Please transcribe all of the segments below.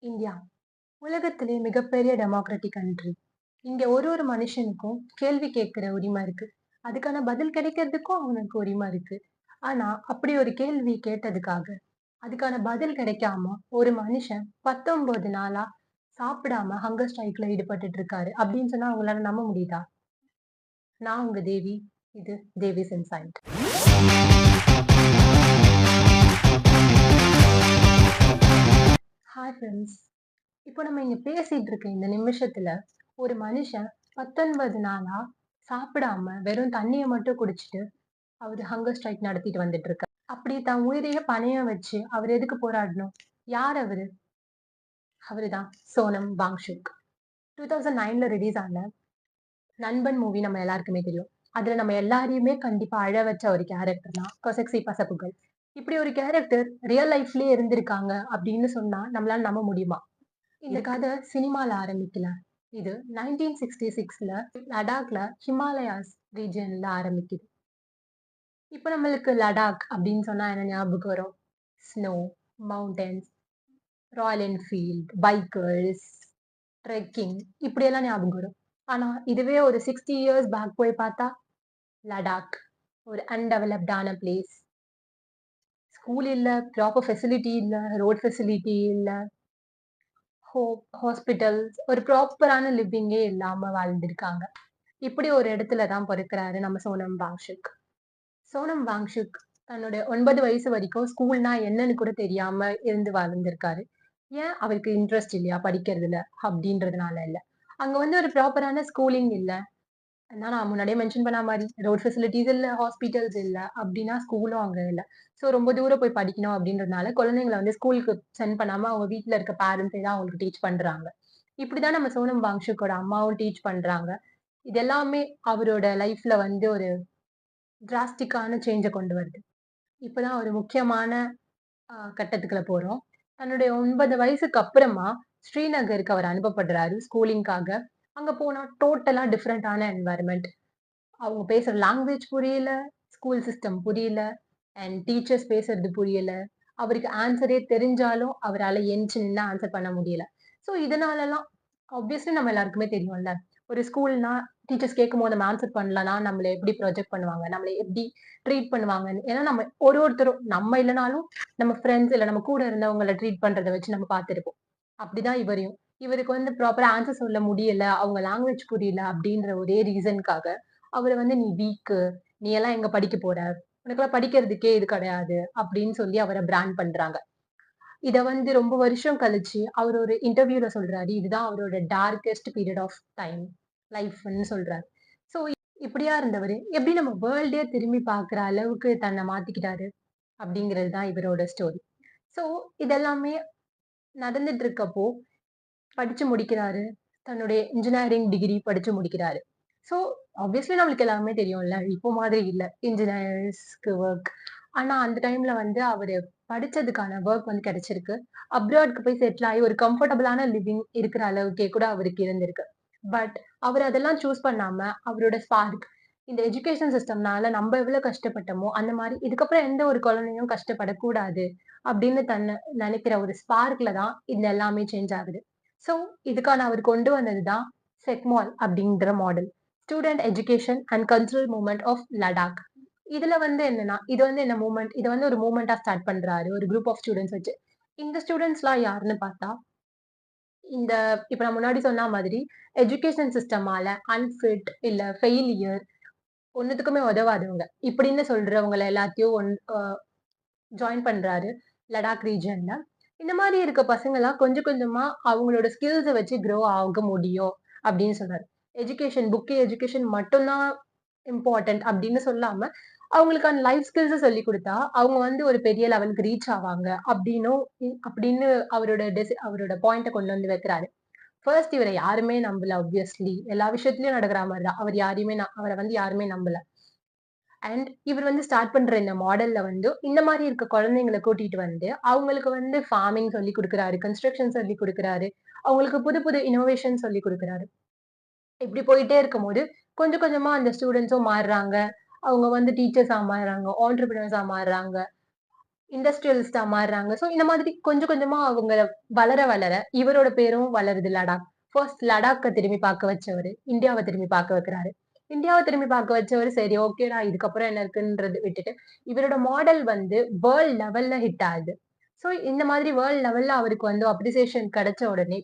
India உலகத்திலே மிகப்பெரிய democratic country. இங்க ஒரு மனுஷனுக்கும் கேள்வி கேட்கிற உரிமை இருக்கு. அதுக்கான பதில் கிடைக்கிறதுக்கும் அவனுக்கு உரிமை இருக்கு. ஆனா, அப்படி ஒரு கேள்வி கேட்டதுக்காக, அதுக்கான பதில் கிடைக்காம ஒரு மனுஷன் 19 நாளா சாப்பிடாம ஹங்கர் ஸ்ட்ரைக்ல ஈடுபட்டுட்டு இருக்காரு. அப்படின்னு சொன்னா உங்களால நம்ப முடியுதா? நான் உங்க தேவி. இது தேவிஸ் இன்சைட். Hi friends. இப்போ நம்ம இங்க பேசிட்டு இருக்க இந்த நிமிஷத்துல ஒரு மனுஷன் 19 நாளா சாப்பிடாம வெறும் தண்ணிய மட்டும் குடிச்சிட்டு அவரு ஹங்கர் ஸ்ட்ரைக் நடத்திட்டு வந்துட்டு இருக்காரு. அப்படி தன் உயிரையே பணயம் வச்சு அவர் எதுக்கு போராடணும்? யார் அவரு? அவருதான் சோனம் வாங்ஷுக். 2009ல ரிலீஸ் ஆன நண்பன் மூவி நம்ம எல்லாருக்குமே தெரியும். அதுல நம்ம எல்லாரையுமே கண்டிப்பா அழ வச்ச ஒரு கேரக்டர் தான் கொசக்சி பசப்புகள். இப்படி ஒரு கேரக்டர் ரியல் லைஃப்லயே இருந்திருக்காங்க அப்படின்னு சொன்னா நம்மளால நம்ப முடியுமா? இந்த கதை சினிமால ஆரம்பிக்கல. இது 1966ல லடாக்ல ஹிமாலயாஸ் ரீஜியன்ல ஆரம்பிக்குது. இப்ப நம்மளுக்கு லடாக் அப்படின்னு சொன்னா என்ன ஞாபகம் வரும்? Snow, mountains, Royal Enfield, bikers, trekking இப்படியெல்லாம் ஞாபகம் வரும். ஆனா இதுவே ஒரு 60 இயர்ஸ் பேக் போய் பார்த்தா லடாக் ஒரு அன்டெவலப்டான பிளேஸ். ஸ்கூல் இல்ல, ப்ராப்பர் ஃபெசிலிட்டி இல்ல, ரோட் ஃபெசிலிட்டி இல்ல, ஹாஸ்பிட்டல்ஸ் ஒரு ப்ராப்பரான லிவிங்கே இல்லாம வாழ்ந்திருக்காங்க. இப்படி ஒரு இடத்துல தான் பொறக்குறாரு நம்ம சோனம் வாங்ஷுக். சோனம் வாங்ஷுக் தன்னோட 9 வயசு வரைக்கும் ஸ்கூல்னா என்னன்னு கூட தெரியாம இருந்து வளர்ந்திருக்காரு. ஏன் அவருக்கு இன்ட்ரெஸ்ட் இல்லையா படிக்கிறதுல அப்படின்றதுனால இல்ல. அங்க வந்து ஒரு ப்ராப்பரான ஸ்கூலிங் இல்ல. அதான் நான் முன்னாடியே மென்ஷன் பண்ண மாரி ரோட் ஃபெசிலிட்டீஸ் இல்ல, ஹாஸ்பிட்டல்ஸ் இல்ல, அப்படின்னா ஸ்கூலும் அங்க இல்ல. ஸோ ரொம்ப தூரம் போய் படிக்கணும் அப்படின்றதுனால குழந்தைங்கள வந்து ஸ்கூலுக்கு சென்ட் பண்ணாம அவங்க வீட்ல இருக்க பேரண்ட்ஸே தான் அவங்களுக்கு டீச் பண்றாங்க. இப்படிதான் நம்ம சோனம் வாங்ஷுக்கோட அம்மாவும் டீச் பண்றாங்க. இது எல்லாமே அவரோட லைஃப்ல வந்து ஒரு டிராஸ்டிக்கான சேஞ்ச கொண்டு வருது. இப்பதான் ஒரு முக்கியமான கட்டத்துக்குள்ள போறோம். தன்னுடைய 9 வயசுக்கு அப்புறமா ஸ்ரீநகருக்கு அவர் அனுப்பப்படுறாரு ஸ்கூலிங்காக. அங்க போனா டோட்டலா டிஃபரண்டான என்வைரன்மென்ட். அவங்க பேசுற லாங்குவேஜ் புரியல, ஸ்கூல் சிஸ்டம் புரியல, அண்ட் டீச்சர்ஸ் பேசுறது புரியல. அவருக்கு ஆன்ஸரே தெரிஞ்சாலும் அவரால எந்திச்சு நின்னு ஆன்ஸர் பண்ண முடியல. ஸோ இதனாலலாம் ஆப்வியஸ்லி நம்ம எல்லாருக்குமே தெரியும்ல. ஒரு ஸ்கூல்னா டீச்சர்ஸ் கேட்கும்போது நம்ம ஆன்ஸர் பண்ணலனா நம்மள எப்படி ப்ரொஜெக்ட் பண்ணுவாங்க? நம்மள எப்படி ட்ரீட் பண்ணுவாங்கன்னு. ஏன்னா நம்ம ஒருத்தரும் நம்ம இல்லனாலும் நம்ம ஃப்ரெண்ட்ஸ் இல்ல நம்ம கூட இருந்தவங்கள ட்ரீட் பண்றத வச்சு நம்ம பார்த்திருப்போம். அப்படிதான் இவரையும். இவருக்கு வந்து ப்ராப்பரா ஆன்ஸர் சொல்ல முடியல, அவங்க லாங்குவேஜ் புரியல அப்படின்ற ஒரே ரீசன்க்காக அவர வந்து "நீ வீக்கு. நீ எல்லாம் எங்க படிக்க போற? உனக்கெல்லாம் படிக்கிறதுக்கே இது கிடையாது." அப்படின்னு சொல்லி அவர பிராண்ட் பண்றாங்க. இத வந்து ரொம்ப வருஷம் கழிச்சு அவர் ஒரு இன்டர்வியூல சொல்றாரு. இதுதான் அவரோட டார்க்கஸ்ட் பீரியட் ஆஃப் டைம் லைஃப்ன்னு சொல்றாரு. ஸோ இப்படியா இருந்தவரு, எப்படி நம்ம வேர்ல்டே திரும்பி பார்க்குற அளவுக்கு தன்னை மாத்திக்கிட்டாரு அப்படிங்கிறது தான் இவரோட ஸ்டோரி. ஸோ இதெல்லாமே நடந்துட்டு இருக்கப்போ படிச்சு முடிக்கிறாரு. தன்னுடைய இன்ஜினியரிங் டிகிரி படிச்சு முடிக்கிறாரு. ஸோ ஆப்வியஸ்லி நம்மளுக்கு எல்லாமே தெரியும்ல. இப்போ மாதிரி இல்ல. இன்ஜினியர்ஸ்க்கு வொர்க். ஆனா அந்த டைம்ல வந்து அவரு படிச்சதுக்கான வொர்க் வந்து கிடைச்சிருக்கு. அப்ராட்க்கு போய் செட்டில் ஆயி ஒரு கம்ஃபர்டபுளான லிவிங் இருக்கிற அளவுக்கே கூட அவருக்கு இருந்திருக்கு. பட் அவரு அதெல்லாம் சூஸ் பண்ணாம அவரோட ஸ்பார்க் இந்த எஜுகேஷன் சிஸ்டம்னால நம்ம எவ்வளவு கஷ்டப்பட்டோமோ, அந்த மாரி இதுக்கப்புறம் எந்த ஒரு குழந்தையும் கஷ்டப்படக்கூடாது அப்படின்னு நினைக்கிற ஒரு ஸ்பார்க்ல தான் இது எல்லாமே சேஞ்ச் ஆகுது. ஸோ, இதுக்கான அவர் கொண்டு வந்தது தான் செக்மால் அப்படின்ற model. Student education and cultural movement of Ladakh. இதுல வந்து என்னன்னா, இது வந்து என்ன மூவ்மெண்ட் இத வந்து ஒரு மூவ்மெண்ட்டா ஸ்டார்ட் பண்றாரு. ஒரு குரூப் ஆஃப் ஸ்டூடண்ட்ஸ் வச்சு. இந்த ஸ்டூடண்ட்ஸ்லாம் யாருன்னு பார்த்தா, இந்த இப்ப நான் முன்னாடி சொன்ன மாதிரி எஜுகேஷன் சிஸ்டமால அன்ஃபிட் இல்ல ஃபெயிலியர் ஒண்ணுத்துக்குமே உதவாதவங்க. இப்படின்னு சொல்றவங்கள எல்லாத்தையும் ஜாயின் பண்றாரு லடாக் ரீஜியன்ல. இந்த மாரி இருக்க பசங்கலாம் கொஞ்சம் கொஞ்சமா அவங்களோட ஸ்கில்ஸ வச்சு க்ரோ ஆக முடியும் அப்படின்னு சொல்றாரு. புக் எஜுகேஷன் மட்டும் தான் இம்பார்ட்டன்ட் அப்படின்னு சொல்லாம, அவங்களுக்கான லைஃப் ஸ்கில்ஸ சொல்லிக் குடுத்தா, அவங்க வந்து ஒரு பெரிய லெவலுக்கு ரீச் ஆவாங்க அப்படின்னும் அப்படின்னு அவரோட பாயிண்ட்ட கொண்டு வந்து வைக்கிறாரு. ஃபர்ஸ்ட் இவர யாருமே நம்பல ஆப்வியஸ்லி. எல்லா விஷயத்திலயும் நடக்கிற மாரி தான். அவர வந்து யாருமே நம்பல. அண்ட் இவர் வந்து ஸ்டார்ட் பண்ற இந்த மாடல்ல வந்து, இந்த மாரி இருக்க குழந்தைங்கள கூட்டிட்டு வந்து, அவங்களுக்கு வந்து ஃபார்மிங் சொல்லிக் குடுக்குறாரு, கன்ஸ்ட்ரக்ஷன் சொல்லிக் குடுக்குறாரு. அவங்களுக்கு புது புது இன்னோவேஷன் சொல்லிக் குடுக்குறாரு. இப்படி போயிட்டே இருக்கும்போது, கொஞ்சம் கொஞ்சமா அந்த ஸ்டூடண்ட்ஸும் மாறுறாங்க. அவங்க வந்து டீச்சர்ஸா மாறுறாங்க, ஆன்டர்பிரினியர்ஸா மாறுறாங்க. இண்டஸ்ட்ரியலிஸ்ட்டா மாறுறாங்க. ஸோ இந்த மாதிரி கொஞ்சம் கொஞ்சமா அவங்க வளர வளர இவரோட பேரும் வளருது லடாக். ஃபர்ஸ்ட் லடாக்க திரும்பி பார்க்க வச்சவரு, இந்தியாவ திரும்பி பார்க்க வைக்கிறாரு. இந்தியாவ திரும்பி பார்க்க வச்சவரு சரி ஓகேடா இதுக்கப்புறம் என்ன இருக்குன்றது விட்டுட்டு, இவரோட மாடல் வந்து வேர்ல்ட் லெவல்ல ஹிட் ஆகுது. ஸோ இந்த மாதிரி வேர்ல்ட் லெவல்ல அவருக்கு வந்து அப்ரிசியேஷன் கிடைச்ச உடனே,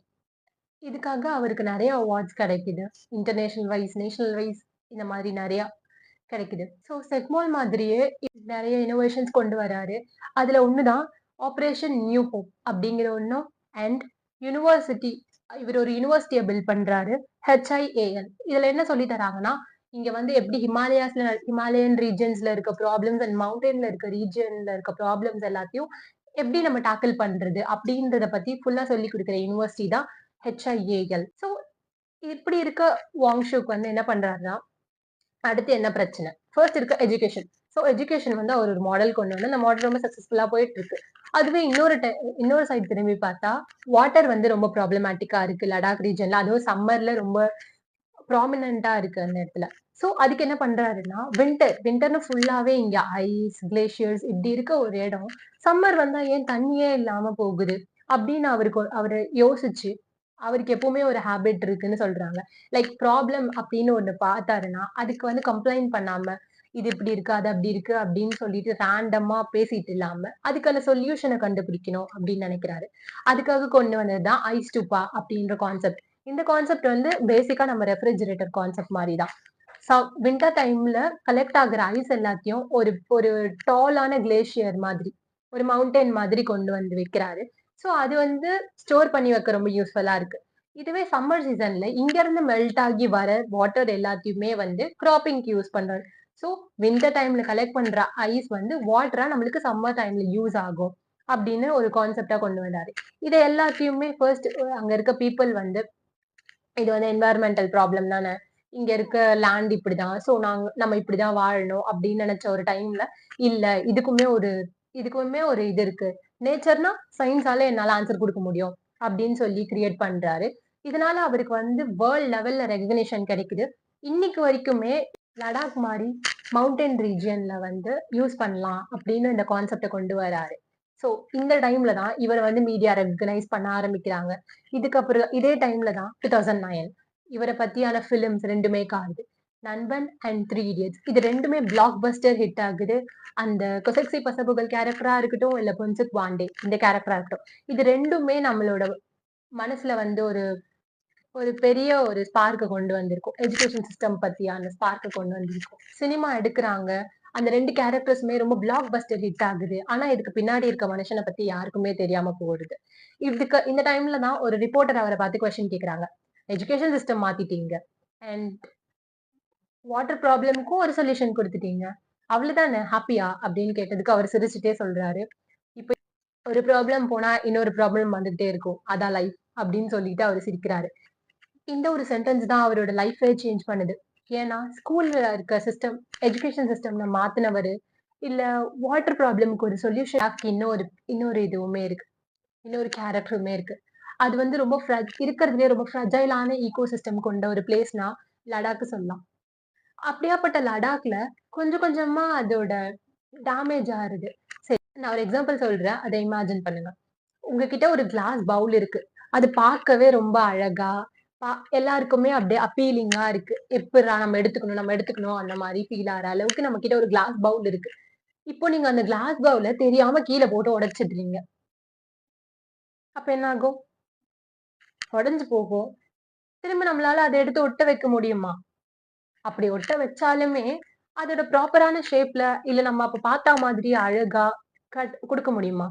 இதுக்காக அவருக்கு நெறைய அவார்ட்ஸ் கிடைக்குது. இன்டர்நேஷனல் வைஸ், நேஷனல் வைஸ் இந்த மாதிரி நெறையா கிடைக்குது. ஸோ செக்மால் மாதிரியே நெறைய இன்னோவேஷன்ஸ் கொண்டு வராரு. அதுல ஒண்ணு தான் ஆப்பரேஷன் நியூ ஹோப் அப்படிங்கிற ஒண்ணும் அண்ட் யுனிவர்சிட்டி இவரு ஒரு யுனிவர்சிட்டிய பில்ட் பண்றாரு. HIAL. இதுல என்ன சொல்லி தராங்கன்னா, இங்க வந்து எப்படி ஹிமாலயன் ரீஜியன்ஸ்ல இருக்க ப்ராப்ளம்ஸ் அண்ட் மவுண்டன்ல இருக்க ரீஜியன்ல இருக்க ப்ராப்ளம்ஸ் எல்லாத்தையும் எப்படி நம்ம டாக்கிள் பண்றது அப்படின்றத பத்தி ஃபுல்லா சொல்லிக் குடுக்குற யுனிவர்சிட்டி தான் HIAL. ஸோ இப்படி இருக்க வாங்ஷுக் வந்து என்ன பண்றாருன்னா, அடுத்து என்ன பிரச்சனை? ஃபர்ஸ்ட் இருக்க எஜுகேஷன். ஸோ எஜுகேஷன் வந்து அவர் ஒரு மாடல் கொண்டு வந்து அந்த மாடல் ரொம்ப சக்சஸ்ஃபுல்லா போயிட்டு இருக்கு. அதுவே இன்னொரு சைடு திரும்பி பார்த்தா, வாட்டர் வந்து ரொம்ப ப்ராப்ளமேட்டிக்கா இருக்கு லடாக் ரீஜன்ல. அதுவும் சம்மர்ல ரொம்ப ப்ராமினன்ட்டா இருக்கு அந்த இடத்துல. ஸோ அதுக்கு என்ன பண்றாருன்னா, வின்டர்ன்னு ஃபுல்லாவே இங்க ஐஸ், கிளேஷியர்ஸ் இப்படி இருக்க ஒரு இடம், சம்மர் வந்தா ஏன் தண்ணியே இல்லாம போகுது? அப்படின்னு அவரு யோசிச்சு, அவருக்கு எப்பவுமே ஒரு ஹேபிட் இருக்குன்னு சொல்றாங்க. லைக் ப்ராப்ளம் அப்படின்னு ஒண்ணு பார்த்தாருன்னா, அதுக்கு வந்து கம்ப்ளைண்ட் பண்ணாம, இது இப்படி இருக்கு, அது அப்படி இருக்கு அப்படின்னு சொல்லிட்டு ரேண்டமா பேசிட்டு இல்லாம, அதுக்கான சொல்யூஷன கண்டுபிடிக்கணும் அப்படின்னு நினைக்கிறாரு. அதுக்காக கொண்டு வந்தது தான் ஐஸ் டு பா அப்படின்ற கான்செப்ட். இந்த கான்செப்ட் வந்து பேசிக்கா நம்ம ரெஃப்ரிஜரேட்டர் கான்செப்ட் மாரி தான். வின்டர் டைம்ல கலெக்ட் ஆகுற ஐஸ் எல்லாத்தையும் ஒரு ஒரு டாலான கிளேஷியர் மாதிரி, ஒரு மவுண்டன் மாதிரி கொண்டு வந்து வைக்கிறாரு. ஸோ அது வந்து ஸ்டோர் பண்ணி வைக்க ரொம்ப யூஸ்ஃபுல்லா இருக்கு. இதுவே சம்மர் சீசன்ல இங்க இருந்து மெல்ட் ஆகி வர வாட்டர் எல்லாத்தையுமே வந்து கிராப்பிங்க்கு யூஸ் பண்றாரு. ஸோ வின்டர் டைம்ல கலெக்ட் பண்ற ஐஸ் வந்து வாட்டரா நம்மளுக்கு சம்மர் டைம்ல யூஸ் ஆகும். அப்படின்னு ஒரு கான்செப்ட்டா கொண்டு வந்தாரு. இத எல்லாத்தையுமே ஃபர்ஸ்ட் அங்க இருக்க பீப்பிள் வந்து இது வந்து என்வாயர்மெண்டல் ப்ராப்ளம் தானே. இங்க இருக்க லேண்ட் இப்படிதான். ஸோ நம்ம இப்படிதான் வாழணும் அப்படின்னு நினைச்ச ஒரு டைம்ல, இல்ல இதுக்குமே ஒரு இது இருக்கு. நேச்சர்னா சயின்ஸால என்னால ஆன்சர் குடுக்க முடியும். அப்படின்னு சொல்லி கிரியேட் பண்றாரு. இதனால அவருக்கு வந்து வேர்ல்ட் லெவல்ல ரெகக்னிஷன் கிடைக்குது. இன்னைக்கு வரைக்குமே லடாக் மாரி மவுண்டன் ரீஜியன்ல வந்து யூஸ் பண்ணலாம் அப்படின்னு இந்த கான்செப்ட்ட கொண்டு வராரு. ஸோ இந்த டைம்ல தான் இவர வந்து மீடியா ரெகக்னைஸ் பண்ண ஆரம்பிக்கிறாங்க. இதுக்கப்புறம் இதே டைம்ல தான் 2009 இவர பத்தியான ஃபிலிம்ஸ் 2மே காணுது. நண்பன் அண்ட் 3 இடியட்ஸ். இது 2மே பிளாக் பஸ்டர் ஹிட் ஆகுது. அந்த கொசக்சி பசப்புகள் கேரக்டரா இருக்கட்டும், இல்ல பொன்சுக் வாண்டே இந்த கேரக்டரா இருக்கட்டும். இது 2மே நம்மளோட மனசுல வந்து ஒரு ஒரு பெரிய ஒரு ஸ்பார்க்க கொண்டு வந்திருக்கும். எஜுகேஷன் சிஸ்டம் பத்தியான ஸ்பார்க்க கொண்டு வந்திருக்கும். சினிமா எடுக்குறாங்க. அந்த 2 கேரக்டர்ஸுமே ரொம்ப பிளாக் பஸ்டர் ஹிட் ஆகுது. ஆனா இதுக்கு பின்னாடி இருக்க மனுஷன பத்தி யாருக்குமே தெரியாம போயிடுது. இந்த டைம்ல தான் ஒரு ரிப்போர்ட்டர் அவர பார்த்து கொஸ்டின் கேட்கறாங்க. எஜுகேஷன் சிஸ்டம் மாத்திட்டீங்க. அண்ட் வாட்டர் ப்ராப்ளம்க்கும் ஒரு சொல்யூஷன் குடுத்துட்டீங்க. அவ்வளவுதானே ஹாப்பியா? அப்படின்னு கேட்டதுக்கு அவர் சிரிச்சுட்டே சொல்றாரு. இப்ப ஒரு ப்ராப்ளம் போனா இன்னொரு ப்ராப்ளம் வந்துகிட்டே இருக்கும். அதான் லைஃப் அப்படின்னு சொல்லிட்டு அவரு சிரிக்கிறாரு. இந்த ஒரு சென்டென்ஸ் தான் அவரோட லைஃபே சேஞ்ச் பண்ணுது. ஏன்னா, ஸ்கூல்ல இருக்க எஜுகேஷன் சிஸ்டம்ல மாத்துனவரு, இல்ல வாட்டர் ப்ராப்ளம்க்கு ஒரு சொல்யூஷன் இன்னொரு இன்னொரு இதுவுமே இருக்கு. இன்னொரு கேரக்டருமே இருக்கு. அது வந்து ரொம்ப இருக்கிறதுலயே ரொம்ப ஃப்ரஜைலான ஈகோ சிஸ்டம் கொண்ட ஒரு பிளேஸ்னா லடாக் சொல்லலாம். அப்படியாப்பட்ட லடாக்ல கொஞ்சம் கொஞ்சமா அதோட டேமேஜ் ஆகுது. சரி, நான் ஒரு எக்ஸாம்பிள் சொல்றேன். அத இமேஜின் பண்ணுங்க. உங்ககிட்ட ஒரு கிளாஸ் பவுல் இருக்கு. அது பார்க்கவே ரொம்ப அழகா, பா எல்லாருக்குமே அப்படியே அப்பீலிங்கா இருக்கு. எப்புட்றா நம்ம எடுத்துக்கணும் அந்த மாரி ஃபீல் ஆற அளவுக்கு நம்ம கிட்ட ஒரு கிளாஸ் பவுல் இருக்கு. இப்போ நீங்க அந்த கிளாஸ் பவுல தெரியாம கீழ போட்டு உடைச்சிடுறீங்க. அப்ப என்ன ஆகும்? உடைஞ்சு போகும். திரும்ப நம்மளால அத எடுத்து ஒட்ட வைக்க முடியுமா? அப்படி ஒட்ட வச்சாலுமே, அதோட ப்ராப்பரான ஷேப்ல, இல்ல நம்ம அப்ப பார்த்தா மாதிரியே அழகா குடுக்க முடியுமா?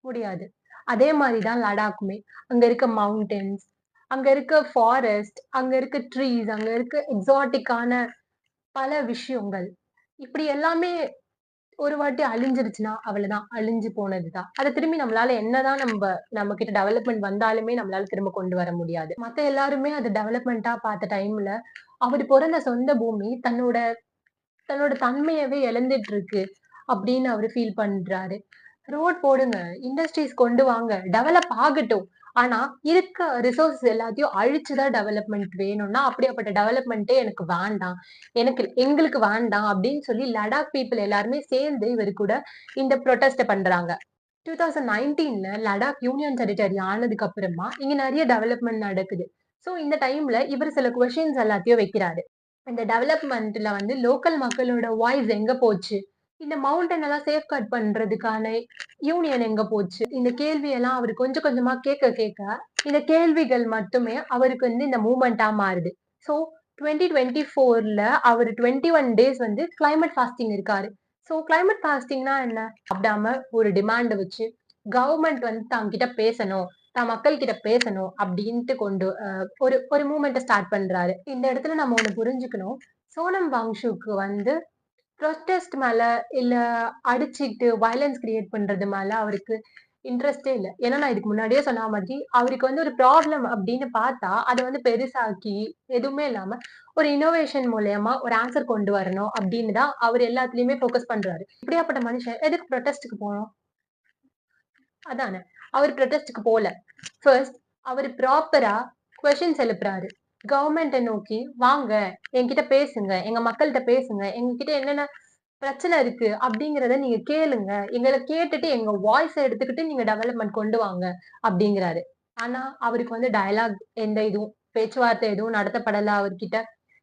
முடியாது. அதே மாரி தான் லடாக்குமே. அங்க இருக்க மவுண்டன்ஸ், அங்க இருக்க ஃபாரஸ்ட், அங்க இருக்க ட்ரீஸ், அங்க இருக்க எக்ஸாட்டிக்கான பல விஷயங்கள். இப்படி எல்லாமே ஒரு வாட்டி அழிஞ்சிருச்சுன்னா, அவ்வளதான். அழிஞ்சு போனது தான். அத திரும்பி நம்மளால என்னதான் நம்மகிட்ட டெவலப்மென்ட் வந்தாலுமே நம்மளால திரும்ப கொண்டு வர முடியாது. மத்த எல்லாருமே அத டெவலப்மென்ட்டா பார்த்த டைம்ல, அவரு பொறந்த சொந்த பூமி தன்னோட தன்னோட தன்மையவே இழந்துட்டு இருக்கு அப்படின்னு அவரு ஃபீல் பண்றாரு. ரோட் போடுங்க, இண்டஸ்ட்ரீஸ் கொண்டு வாங்க, டெவலப் ஆகட்டும். ஆனா இருக்க ரிசோர்ஸஸ் எல்லாத்தையும் அழிச்சுதான் டெவலப்மெண்ட் வேணும்னா அப்படியாப்பட்ட டெவலப்மெண்ட்டே எனக்கு வேண்டாம். எங்களுக்கு வேண்டாம் அப்படின்னு சொல்லி லடாக் பீப்புள் எல்லாருமே சேர்ந்து இவரு கூட இந்த ப்ரொடெஸ்ட் பண்றாங்க. 2019ல லடாக் யூனியன் டெரிட்டரி ஆனதுக்கு அப்புறமா இங்க நிறைய டெவலப்மெண்ட் நடக்குது. சோ இந்த டைம்ல இவர் சில கொஸ்டின்ஸ் எல்லாத்தையும் வைக்கிறாரு. இந்த டெவலப்மெண்ட்ல வந்து லோக்கல் மக்களோட வாய்ஸ் எங்க போச்சு? இந்த மவுண்டன் எல்லாம் சேஃப்கார்ட் பண்றதுக்கான யூனியன் எங்க போச்சு? இந்த கேள்வி எல்லாம் அவர் கொஞ்சம் கொஞ்சமா கேட்க கேட்க இந்த கேள்விகள் மட்டுமே அவருக்கு வந்து இந்த மூமெண்டா மாறுது. சோ 2024ல அவர் 21 டேஸ் வந்து கிளைமேட் ஃபாஸ்டிங் இருக்காரு. சோ கிளைமேட் ஃபாஸ்டிங்னா என்ன? சாப்பிடாம ஒரு டிமாண்ட் வச்சு கவர்மெண்ட் வந்து தாங்கிட்ட பேசணும். தான் மக்கள் கிட்ட பேசணும் அப்படின்ட்டு ஒரு ஒரு மூவ்மெண்ட்ட ஸ்டார்ட் பண்றாரு. இந்த இடத்துல நம்ம ஒண்ணு புரிஞ்சுக்கணும். சோனம் வாங்ஷுக்கு வந்து ப்ரொடெஸ்ட் மேல, இல்ல அடிச்சுட்டு வயலன்ஸ் கிரியேட் பண்றது மேல அவருக்கு இன்ட்ரெஸ்ட்டே இல்ல. ஏன்னா நான் இதுக்கு முன்னாடியே சொன்ன மாதிரி, அவருக்கு வந்து ஒரு ப்ராப்ளம் அப்படின்னு பார்த்தா, அத வந்து பெருசாக்கி, எதுவுமே இல்லாம ஒரு இன்னோவேஷன் மூலியமா ஒரு ஆன்ஸர் கொண்டு வரணும் அப்படின்னு தான் அவரு எல்லாத்துலயுமே ஃபோக்கஸ் பண்றாரு. இப்படியாப்பட்ட மனுஷன் எதுக்கு ப்ரொடெஸ்ட்க்கு போணும்? அதானே. அவரு ப்ரொடெஸ்ட்க்கு போல. ஃபர்ஸ்ட் அவரு ப்ராப்பரா கொஸ்டின்ஸ் எழுப்புறாரு. கவர்ன்மெண்ட்ட நோக்கி, "வாங்க, என்கிட்ட பேசுங்க. எங்க மக்கள்ட்ட பேசுங்க. எங்ககிட்ட என்னென்ன பிரச்சனை இருக்கு அப்படிங்கிறத நீங்க கேளுங்க. எங்கள கேட்டுட்டு எங்க வாய்ஸ எடுத்துக்கிட்டு நீங்க டெவலப்மென்ட் கொண்டு வாங்க." அப்படிங்கிறாரு. ஆனா, அவருக்கு வந்து டயலாக் எந்த இதுவும் பேச்சுவார்த்தை எதுவும் நடத்தப்படல அவர்கிட்ட.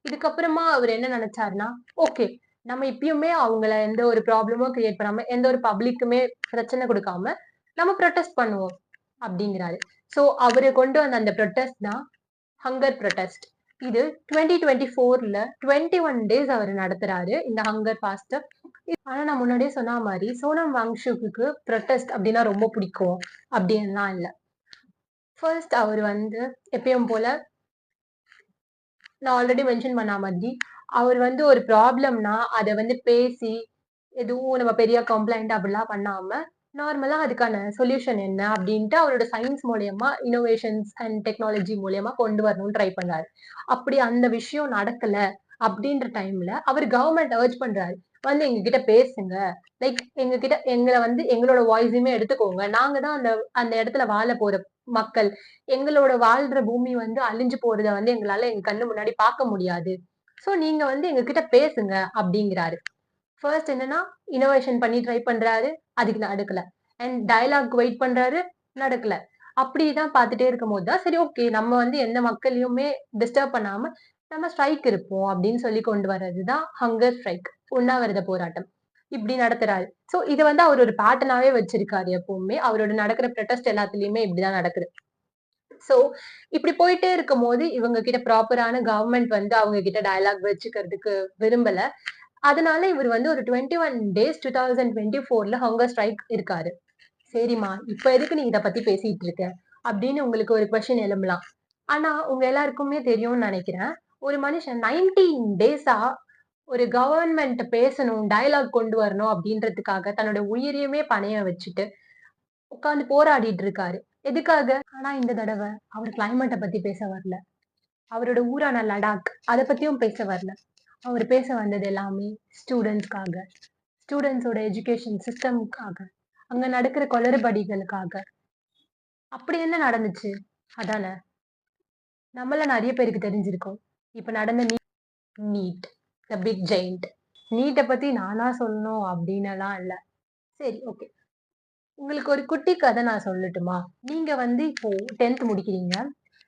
இதுக்கப்புறமா அவரு என்ன நெனச்சாருன்னா, ஓகே. நம்ம இப்பயுமே அவங்கள எந்த ஒரு ப்ராப்ளமும் கிரியேட் பண்ணாம, எந்த ஒரு பப்ளிக்குமே பிரச்சனை குடுக்காம, நம்ம புரொடெஸ்ட் பண்ணுவோம் அப்படிங்கிறாரு. சோ அவரு கொண்டு வந்த அந்த புரொடெஸ்ட் தான் ஹங்கர் புரொடெஸ்ட். இது 2024ல 21 டேஸ் அவரு நடத்துறாரு இந்த ஹங்கர் ஃபாஸ்ட். ஆனா நான் முன்னாடியே சொன்ன மாரி சோனம் வாங்ஷுக்கு புரொடெஸ்ட் அப்படின்னா ரொம்ப பிடிக்கும் அப்படின்லாம் இல்ல. ஃபர்ஸ்ட் அவரு வந்து எப்பயும் போல நான் ஆல்ரெடி மென்ஷன் பண்ண மாதிரி, அவர் வந்து ஒரு ப்ராப்ளம்னா, அத வந்து பேசி, எதுவும் நம்ம பெரிய கம்ப்ளைண்ட் அப்படிலாம் பண்ணாம, நார்மலா அதுக்கான சொல்யூஷன் என்ன அப்படின்ட்டு அவரோட சயின்ஸ் மூலியமா, இன்னோவேஷன்ஸ் அண்ட் டெக்னாலஜி மூலியமா கொண்டு வரணும்னு ட்ரை பண்றாரு. அப்படி அந்த விஷயம் நடக்கல அப்படின்ற டைம்ல, அவரு கவர்ன்மெண்ட் அர்ஜ் பண்றாரு. வந்து எங்ககிட்ட பேசுங்க. லைக் எங்கள வந்து எங்களோட வாய்ஸயுமே எடுத்துக்கோங்க. நாங்க தான் அந்த அந்த இடத்துல வாழ போற மக்கள். எங்களோட வாழ்ற பூமி வந்து அழிஞ்சு போறத வந்து எங்களால எங்க கண்ணு முன்னாடி பார்க்க முடியாது. சோ நீங்க வந்து எங்ககிட்ட பேசுங்க அப்படிங்கிறாரு. ஃபர்ஸ்ட் என்னன்னா, இன்னோவேஷன் பண்ணி ட்ரை பண்றாரு. அதுக்கு நடக்கல. அண்ட் டயலாக் வெயிட் பண்றாரு. நடக்கல. அப்படிதான் பார்த்துட்டே இருக்கும்போது தான், சரி ஓகே நம்ம வந்து எந்த மக்களையுமே டிஸ்டர்ப் பண்ணாம, நம்ம ஸ்ட்ரைக் இருப்போம் அப்படின்னு சொல்லி கொண்டு வர்றது தான் ஹங்கர் ஸ்ட்ரைக். உண்ணாவிரத போராட்டம். இப்படி நடத்துறாரு. சோ இத வந்து அவர் ஒரு பேட்டர்னாவே வச்சிருக்காரு எப்பவுமே. அவரோட நடக்கிற ப்ரொடெஸ்ட் எல்லாத்துலயுமே இப்படிதான் நடக்குது. சோ, இப்படி போயிட்டே இருக்கும்போது, இவங்க கிட்ட ப்ராப்பரான கவர்ன்மெண்ட் வந்து அவங்க கிட்ட டயலாக் வச்சுக்கிறதுக்கு விரும்பல. அதனால இவரு வந்து ஒரு 21 டேஸ் 2024ல ஹங்கர் ஸ்ட்ரைக் இருக்காரு. சரிம்மா, இப்ப எதுக்கு நீ இத பத்தி பேசிட்டு இருக்க? அப்படின்னு உங்களுக்கு ஒரு கொஸ்டின் எழும்பலாம். ஆனா, உங்க எல்லாருக்குமே தெரியும்னு நெனைக்கிறேன். ஒரு மனுஷன் 19 டேஸா ஒரு கவர்ன்மென்ட் பேசணும், டயலாக் கொண்டு வரணும் அப்படின்றதுக்காக தன்னோட உயிரையுமே பணயம் வச்சுட்டு உட்கார்ந்து போராடிட்டு இருக்காரு. எதுக்காக? ஆனா இந்த தடவ அவர் கிளைமேட்ட பத்தி பேச வரல. அவரோட ஊரான லடாக் அத பத்தியும் பேச வரல. அவரு பேச வந்தது எல்லாமே ஸ்டூடண்ட்ஸ்க்காக. ஸ்டூடண்ட்ஸோட எஜுகேஷன் சிஸ்டம்க்காக. அங்க நடக்கிற குளறுபடிகளுக்காக. அப்படி என்ன நடந்துச்சு? அதானே. நம்மள நெறைய பேருக்கு தெரிஞ்சிருக்கும். இப்ப நடந்த நீட், த பிக் ஜெயண்ட். நீட்ட பத்தி நானா சொல்லணும் அப்டின்னுலாம் இல்ல. சரி ஓகே. உங்களுக்கு ஒரு குட்டி கதை நான் சொல்லட்டுமா? நீங்க வந்து இப்போ 10th முடிக்கிறீங்க.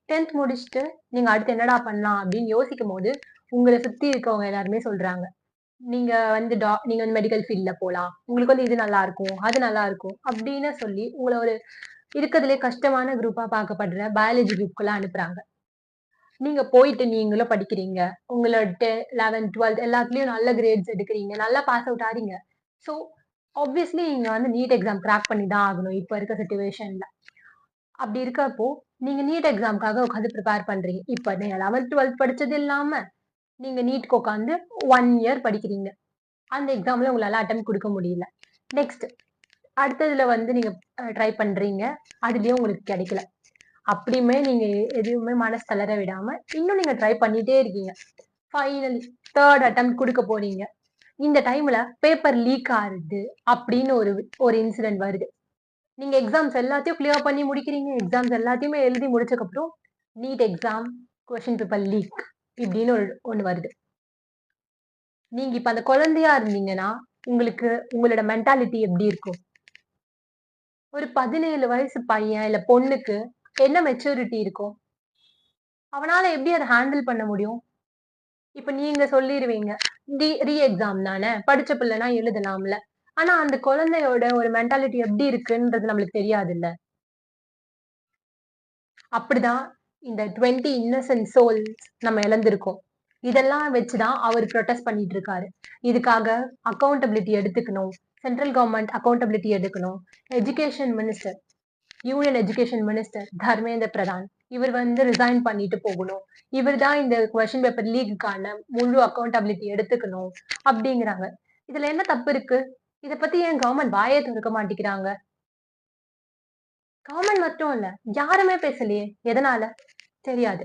10th முடிச்சுட்டு நீங்க அடுத்து என்னடா பண்ணலாம் அப்படின்னு யோசிக்கும்போது, உங்கள சுத்தி இருக்கவங்க எல்லாருமே சொல்றாங்க. நீங்க வந்து மெடிக்கல் ஃபீல்ட்ல போலாம். உங்களுக்கு வந்து இது நல்லா இருக்கும், அது நல்லா இருக்கும் அப்படின்னு சொல்லி உங்கள ஒரு இருக்கறதுலயே கஷ்டமான குரூப்பா பார்க்கப்படுற பயாலஜி குரூப்க்குலாம் அனுப்புறாங்க. நீங்க போயிட்டு நீங்களும் படிக்கிறீங்க. உங்களோட 11த், 12த் எல்லாத்துலயும் நல்ல கிரேட்ஸ் எடுக்குறீங்க. நல்லா பாஸ் அவுட் ஆறீங்க. சோ, ஆப்வியஸ்லி நீங்க வந்து நீட் எக்ஸாம் கிராக் பண்ணி தான் ஆகணும். இப்ப இருக்க சிச்சுவேஷன்ல. அப்படி இருக்கப்போ, நீங்க நீட் எக்ஸாம்க்காக உட்கார்ந்து பிரிப்பேர் பண்றீங்க. இப்ப நீங்க 11த், 12த் படிச்சது இல்லாம, நீங்க நீட்க்கு உட்கார்ந்து 1 இயர் படிக்கிறீங்க. அந்த எக்ஸாம்ல உங்களால அட்டெம்ப்ட் குடுக்க முடியல. நெக்ஸ்ட் அடுத்ததுல வந்து நீங்க ட்ரை பண்றீங்க. அதுலயும் உங்களுக்கு கிடைக்கல. அப்படியுமே நீங்க எதுவுமே மனசு தளர விடாம, இன்னும் நீங்க ட்ரை பண்ணிட்டே இருக்கீங்க. ஃபைனலி 3 அட்டெம்ப்ட் குடுக்க போறீங்க. இந்த டைம்ல பேப்பர் லீக் ஆகுது அப்படின்னு ஒரு ஒரு இன்சிடென்ட் வருது. நீங்க எக்ஸாம்ஸ் எல்லாத்தையும் கிளியர் பண்ணி முடிக்கிறீங்க. எக்ஸாம்ஸ் எல்லாத்தையுமே எழுதி முடிச்சதுக்கப்புறம், NEET exam question paper leak இப்படின்னு ஒண்ணு வருது. நீங்க இப்ப அந்த குழந்தையா இருந்தீங்கன்னா, உங்களுக்கு உங்களோட மென்டாலிட்டி எப்படி இருக்கும்? ஒரு 17 வயசு பையன் இல்ல பொண்ணுக்கு என்ன மெச்சூரிட்டி இருக்கும்? அவனால எப்படி அத ஹேண்டில் பண்ண முடியும்? இப்ப நீங்க சொல்லிருவீங்க. ரீ எக்ஸாம் தானே, படிச்ச பிள்ளைனா எழுதலாம்ல. ஆனா அந்த குழந்தையோட ஒரு மென்டாலிட்டி எப்படி இருக்குன்றது நம்மளுக்கு தெரியாதுல்ல. அப்படிதான் இந்த 20 இன்னசென்ட் சோல்ஸ் நம்ம இழந்திருக்கோம். இதெல்லாம் வச்சு தான் அவர் புரொடெஸ்ட் பண்ணிட்டு இருக்காரு. இதுக்காக அக்கவுண்டபிலிட்டி எடுத்துக்கணும். சென்ட்ரல் கவர்ன்மெண்ட் அக்கவுண்டபிலிட்டி எடுக்கணும். Education minister union education minister Dharmendra Pradhan இவர் வந்து ரிசைன் பண்ணிட்டு போகணும். இவர் தான் இந்த கொஸ்டின் பேப்பர் லீக்குக்கான முழு அக்கவுண்டபிலிட்டி எடுத்துக்கணும் அப்படிங்கிறாங்க. இதுல என்ன தப்பு இருக்கு? இத பத்தி ஏன் கவர்மெண்ட் வாயே திறக்க மாட்டேங்கிறாங்க? கவர்மெண்ட் மட்டும் இல்ல, யாருமே பேசலையே. எதனால? தெரியாது.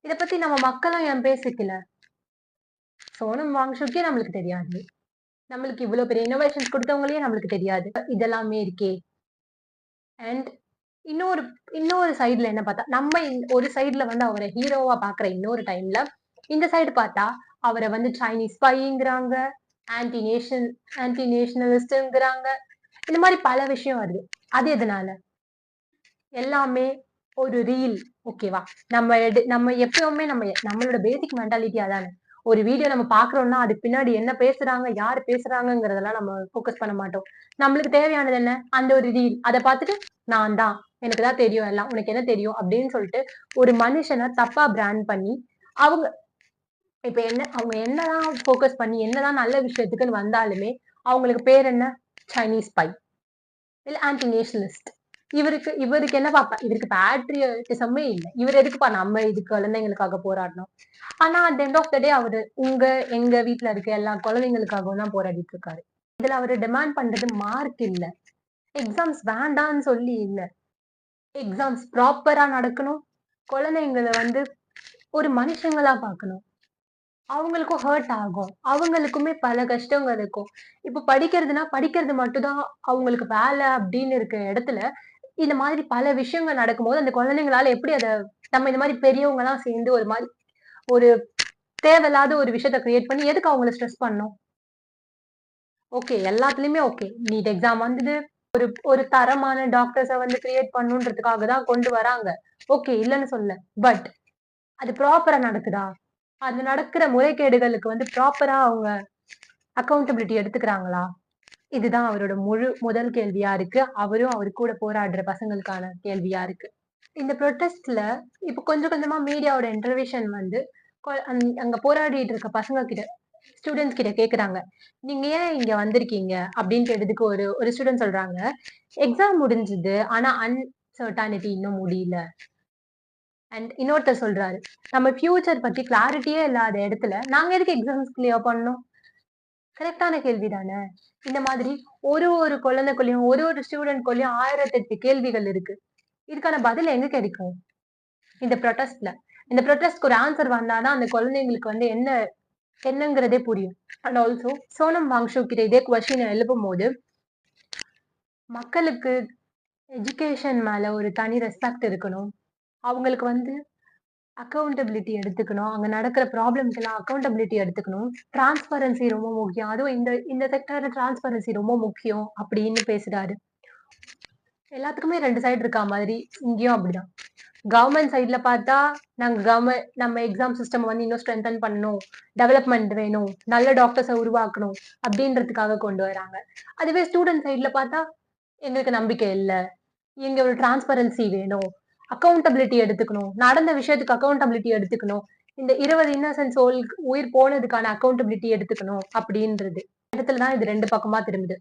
இத பத்தி நம்ம மக்களும் ஏன் பேசிக்கல? சோனம் வாங்ஷுக்கே நம்மளுக்கு தெரியாது. நம்மளுக்கு இவ்வளவு பெரிய இன்னோவேஷன்ஸ் குடுத்தவங்களே நம்மளுக்கு தெரியாது. இதெல்லாமே இருக்கே. அண்ட் இன்னொரு இன்னொரு சைடுல என்ன பார்த்தா, நம்ம ஒரு சைடுல வந்து அவர ஹீரோவா பார்க்குற இன்னொரு டைம்ல, இந்த சைடு பார்த்தா, அவர வந்து சைனீஸ் ஸ்பைங்கிறாங்க, ஆன்டி நேஷன் ஆன்டி நேஷனலிஸ்ட்ங்கிறாங்க. இந்த மாரி பல விஷயம் வருது. அது எதனால? எல்லாமே ஒரு ரீல் ஓகேவா? நம்ம எப்பவுமே நம்மளோட பேசிக் மென்டாலிட்டி அதானே. ஒரு வீடியோ நம்ம பார்க்குறோம்னா, அதுக்கு பின்னாடி என்ன பேசுறாங்க, யார் பேசுறாங்கங்கிறதெல்லாம் நம்ம ஃபோக்கஸ் பண்ண மாட்டோம். நம்மளுக்கு தேவையானது என்ன? அந்த ஒரு ரீல். அத பார்த்துட்டு, நான் தான். எனக்கு தான் தெரியும் எல்லாம். உனக்கு என்ன தெரியும்? அப்படின்னு சொல்லிட்டு, ஒரு மனுஷன தப்பா பிராண்ட் பண்ணி, அவங்க இப்ப அவங்க என்னதான் ஃபோக்கஸ் பண்ணி, என்னதான் நல்ல விஷயத்துக்குன்னு வந்தாலுமே, அவங்களுக்கு பேர் என்ன? Chinese spy. இல்ல ஆன்டி நேஷனலிஸ்ட். இவருக்கு என்ன பாப்பா இவருக்கு பேட்ரியட்டிசமே இல்ல. இவர் எதுக்குப்பா நம்ம இது குழந்தைங்களுக்காக போராடணும். ஆனா அட் எண்ட் ஆஃப் த டே அவரு எங்க வீட்ல இருக்க எல்லா குழந்தைங்களுக்காகவும் தான் போராடிட்டு இருக்காரு. இதுல அவரு டிமாண்ட் பண்றது மார்க் இல்ல. எக்ஸாம்ஸ் வேண்டான்னு சொல்லி இல்ல. எக்ஸாம்ஸ் ப்ராப்பரா நடக்கணும். குழந்தைங்கள வந்து ஒரு மனுஷங்களா பார்க்கணும். அவங்களுக்கும் ஹர்ட் ஆகும். அவங்களுக்குமே பல கஷ்டங்கள் இருக்கும். இப்ப படிக்கிறதுனா, படிக்கிறது மட்டும் தான் அவங்களுக்கு வேலை அப்படின்னு இருக்க இடத்துல, இந்த மாதிரி பல விஷயங்கள் நடக்கும்போது, அந்த குழந்தைங்களால எப்படி நம்ம இந்த மாரி பெரியவங்கலாம் சேர்ந்து ஒரு மாரி ஒரு தேவையில்லாத ஒரு விஷயத்த கிரியேட் பண்ணி எதுக்கு அவங்கள ஸ்ட்ரெஸ் பண்ணணும்? ஓகே. எல்லாத்துலயுமே ஓகே. நீட் எக்ஸாம் வந்தது. ஒரு தரமான டாக்டர்ஸ வந்து கிரியேட் பண்ணணுன்றதுக்காக தான் கொண்டு வராங்க. ஓகே. இல்லன்னு சொல்லல. பட் அது ப்ராப்பரா நடக்குதா? அது நடக்கிற முறைகேடுகளுக்கு வந்து ப்ராப்பரா அவங்க அக்கவுண்டபிலிட்டி எடுத்துக்கிறாங்களா? இதுதான் அவரோட முதல் கேள்வியா இருக்கு. அவரும் அவர் கூட போராடுற பசங்களுக்கான கேள்வியா இருக்கு. இந்த ப்ரொடெஸ்ட்ல இப்ப கொஞ்சம் கொஞ்சமா மீடியாவோட இன்டர்வென்ஷன் வந்து அங்க போராடிட்டு இருக்க பசங்க கிட்ட ஸ்டூடண்ட்ஸ் கிட்ட கேக்குறாங்க. "நீங்க ஏன் இங்க வந்திருக்கீங்க?" அப்படின்னு கேட்டதுக்கு ஒரு ஒரு ஸ்டூடண்ட் சொல்றாங்க, "எக்ஸாம் முடிஞ்சது. ஆனா அன்சர்டானிட்டி இன்னும் முடியல." அண்ட் இன்னொருத்தர் சொல்றாரு, "நம்ம ஃபியூச்சர் பத்தி கிளாரிட்டியே இல்லாத இடத்துல நாங்க எதுக்கு எக்ஸாம்ஸ் கிளியர் பண்ணணும்?" கரெக்ட்டான கேள்வி தான? இந்த மாதிரி ஒரு ஒரு குழந்தைக்குள்ளயும், ஒரு ஒரு ஸ்டூடண்ட்குள்ளயும் 1008 கேள்விகள் இருக்கு. இதுக்கான பதில் எங்க கிடைக்கும்? இந்த ப்ரொடெஸ்ட்ல. இந்த ப்ரொடெஸ்ட்க்கு ஒரு ஆன்சர் வந்தா தான் அந்த குழந்தைங்களுக்கு வந்து என்னங்கிறதே புரியும். அண்ட் ஆல்சோ சோனம் வாங்ஷுக் கிட்ட இதே கொஸ்டின் எழுப்பும்போது, மக்களுக்கு எஜுகேஷன் மேல ஒரு தனி ரெஸ்பெக்ட் இருக்கணும். அவங்களுக்கு வந்து அக்கவுண்டபிலிட்டி எடுத்துக்கணும். அங்க நடக்கிற ப்ராப்ளம்ஸ்க்கெல்லாம் அக்கவுண்டபிலிட்டி எடுத்துக்கணும். டிரான்ஸ்பரன்சி ரொம்ப முக்கியம். அதுவும் இந்த இந்த செக்டார்ல டிரான்ஸ்பரன்சி ரொம்ப முக்கியம் அப்படின்னு பேசுறாரு. எல்லாத்துக்குமே 2 சைடு இருக்கா மாதிரி இங்கேயும் அப்படிதான். கவர்ன்மெண்ட் சைடுல பார்த்தா, நம்ம எக்ஸாம் சிஸ்டம் வந்து இன்னும் ஸ்ட்ரென்தன் பண்ணணும். டெவலப்மெண்ட் வேணும். நல்ல டாக்டர்ஸ உருவாக்கணும். அப்படின்றதுக்காக கொண்டு வராங்க. அதுவே ஸ்டூடண்ட் சைடுல பார்த்தா, எங்களுக்கு நம்பிக்கை இல்ல. இங்க ஒரு டிரான்ஸ்பரன்சி வேணும். அக்கவுண்டபிலிட்டி எடுத்துக்கணும். நடந்த விஷயத்துக்கு அக்கவுண்டபிலிட்டி எடுத்துக்கணும். இந்த 20 இன்னசென்ட் சோல்க்கு உயிர் போனதுக்கான அக்கவுண்டபிலிட்டி எடுத்துக்கணும் அப்படின்றது. இடத்துல தான் இது 2 பக்கமா திரும்புது.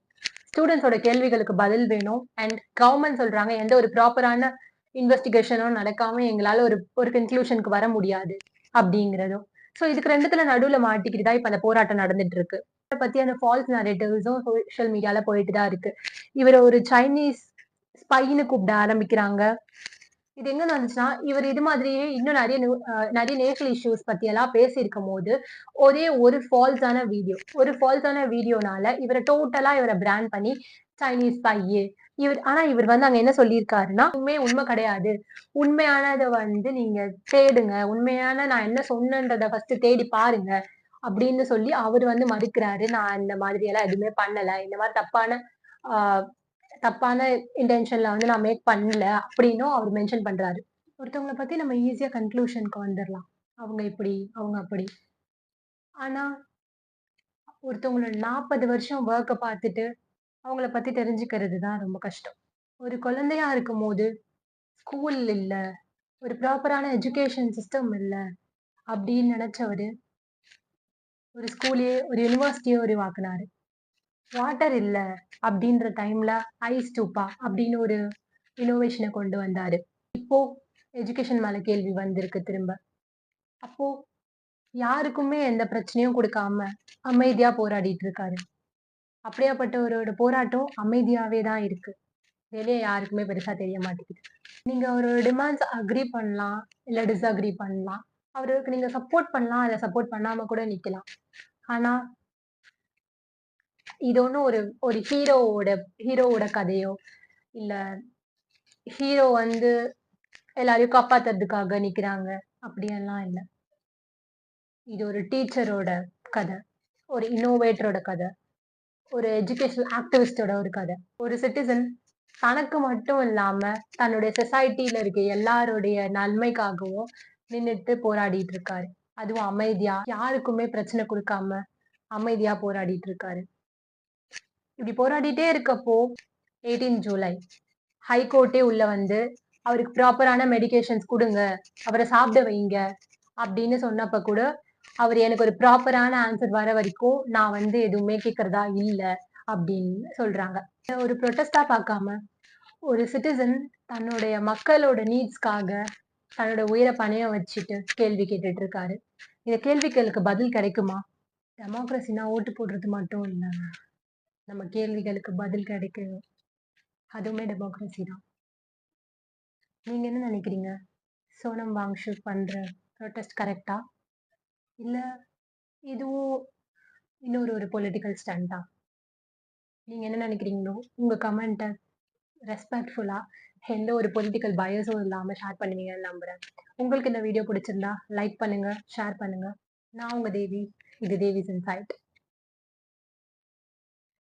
ஸ்டூடண்ட்ஸோட கேள்விகளுக்கு பதில் வேணும். அண்ட் கவர்ன்மெண்ட் சொல்றாங்க எந்த ஒரு ப்ராப்பரான இன்வெஸ்டிகேஷனும் நடக்காம எங்களால ஒரு ஒரு கன்க்ளூஷனுக்கு வர முடியாது அப்படிங்கிறதும். சோ இதுக்கு 2த்துல நடுவுல மாட்டிக்கிட்டு தான் இப்ப அந்த போராட்டம் நடந்துட்டு இருக்கு. இத பத்தியான ஃபால்ஸ் நரேட்டிவ்ஸும் சோசியல் மீடியால போயிட்டு தான் இருக்கு. இவர ஒரு சைனீஸ் ஸ்பைன்னு கூப்பிட ஆரம்பிக்கிறாங்க. இது எங்க நடந்துச்சுன்னா, இவர் இது மாதிரியே இன்னும் நெறைய நேஷனல் இஷ்யூஸ் பத்தி எல்லாம் பேசியிருக்கும்போது, ஒரே ஒரு ஃபால்ஸான வீடியோனால இவர டோட்டலா பிராண்ட் பண்ணி சைனீஸ் ஸ்பையி, இவர் வந்து அங்க என்ன சொல்லியிருக்காருன்னா, உண்மை கிடையாது. உண்மையானத வந்து நீங்க தேடுங்க. உண்மையான நான் என்ன சொன்னேன்றத ஃபர்ஸ்ட் தேடி பாருங்க. அப்படின்னு சொல்லி அவரு வந்து மறுக்கிறாரு. நான் இந்த மாதிரி எல்லாம் எதுவுமே பண்ணல. இந்த மாதிரி ஆ தப்பான இன்டென்ஷன்ல வந்து நான் மேக் பண்ணல. அப்படின்னும் அவரு மென்ஷன் பண்றாரு. ஒருத்தவங்கள பத்தி நம்ம ஈஸியா கன்க்ளூஷன்க்கு வந்துரலாம். அவங்க இப்படி, அவங்க அப்படி. ஆனா, ஒருத்தவங்களோட 40 வருஷம் வொர்க்க பார்த்துட்டு, அவங்கள பத்தி தெரிஞ்சுக்கிறது தான் ரொம்ப கஷ்டம். ஒரு குழந்தையா இருக்கும்போது, ஸ்கூல் இல்ல, ஒரு ப்ராப்பரான எஜுகேஷன் சிஸ்டம் இல்ல, அப்படின்னு நெனச்சவரு, ஒரு ஸ்கூலயே, ஒரு யுனிவர்சிட்டியே உருவாக்குனாரு. வாட்டர் இல்ல அப்படின்ற டைம்ல, ஐஸ் ஸ்டூப்பா அப்படின்னு ஒரு இன்னோவேஷன கொண்டு வந்தாரு. இப்போ எஜுகேஷன் மேல கேள்வி வந்திருக்கு திரும்ப. அப்போ யாருக்குமே எந்த பிரச்சனையும் குடுக்காம, அமைதியா போராடிட்டு இருக்காரு. அப்படியாப்பட்டவரோட போராட்டம் அமைதியாவே தான் இருக்கு. வெளிய யாருக்குமே பெருசா தெரிய மாட்டேங்குது. நீங்க அவரோட டிமாண்ட்ஸ் அக்ரி பண்ணலாம், இல்ல டிஸ்அக்ரி பண்ணலாம். அவருக்கு நீங்க சப்போர்ட் பண்ணலாம், இல்ல சப்போர்ட் பண்ணாம கூட நிக்கலாம். ஆனா, இது ஒண்ணும் ஒரு ஒரு ஹீரோவோட கதையோ, இல்ல ஹீரோ வந்து எல்லாரையும் காப்பாத்துறதுக்காக நிக்கிறாங்க, அப்படியெல்லாம் இல்ல. இது ஒரு டீச்சரோட கத. ஒரு இன்னோவேட்டரோட கத. ஒரு எஜுகேஷனல் ஆக்டிவிஸ்டோட ஒரு கத. ஒரு சிட்டிசன் தனக்கு மட்டும் இல்லாம, தன்னுடைய சொசைட்டில இருக்க எல்லாருடைய நன்மைக்காகவும் நின்னுட்டு போராடிட்டு இருக்காரு. அதுவும் அமைதியா, யாருக்குமே பிரச்சனை குடுக்காம, அமைதியா போராடிட்டு இருக்காரு. இப்படி போராடிட்டே இருக்கப்போ, 18 ஜூலை ஹைகோர்ட்டே உள்ள வந்து, அவருக்கு ப்ராப்பரான மெடிகேஷன்ஸ் குடுங்க. அவர சாப்பிட வைங்க. அப்படின்னு சொன்னப்ப கூட, அவரு எனக்கு ஒரு ப்ராப்பரான ஆன்சர் வர வரைக்கும், நான் வந்து எதுவுமே கேட்கிறதா இல்ல. அப்படின்னு சொல்றாங்க. இத ஒரு புரொடெஸ்ட்டா பார்க்காம, ஒரு சிட்டிசன் தன்னுடைய மக்களோட நீட்ஸ்க்காக, தன்னோட உயிர பணயம் வச்சுட்டு கேள்வி கேட்டுட்டு இருக்காரு. இந்த கேள்விகளுக்கு பதில் கிடைக்குமா? டெமோக்ரஸின்னா ஓட்டு போடுறது மட்டும் இல்லங்க. நம்ம கேள்விகளுக்கு பதில் கிடைக்கணும். அதுவுமே டெமோக்ரஸி தான். நீங்க என்ன நினைக்கிறீங்க? சோனம் வாங்ஷுக் பண்ற புரொடெஸ்ட் கரெக்ட்டா? இல்ல இதுவும் இன்னொரு ஒரு பொலிட்டிக்கல் ஸ்டண்டா? நீங்க என்ன நினைக்கிறீங்களோ, உங்க கமெண்ட்ட ரெஸ்பெக்ட்ஃபுல்லா எந்த ஒரு பொலிட்டிக்கல் பயஸும் இல்லாம ஷேர் பண்ணுவீங்கன்னு நம்புறேன். உங்களுக்கு இந்த வீடியோ பிடிச்சிருந்தா லைக் பண்ணுங்க, ஷேர் பண்ணுங்க. நான் உங்க தேவி. இது தேவிஸ் இன்சைட்.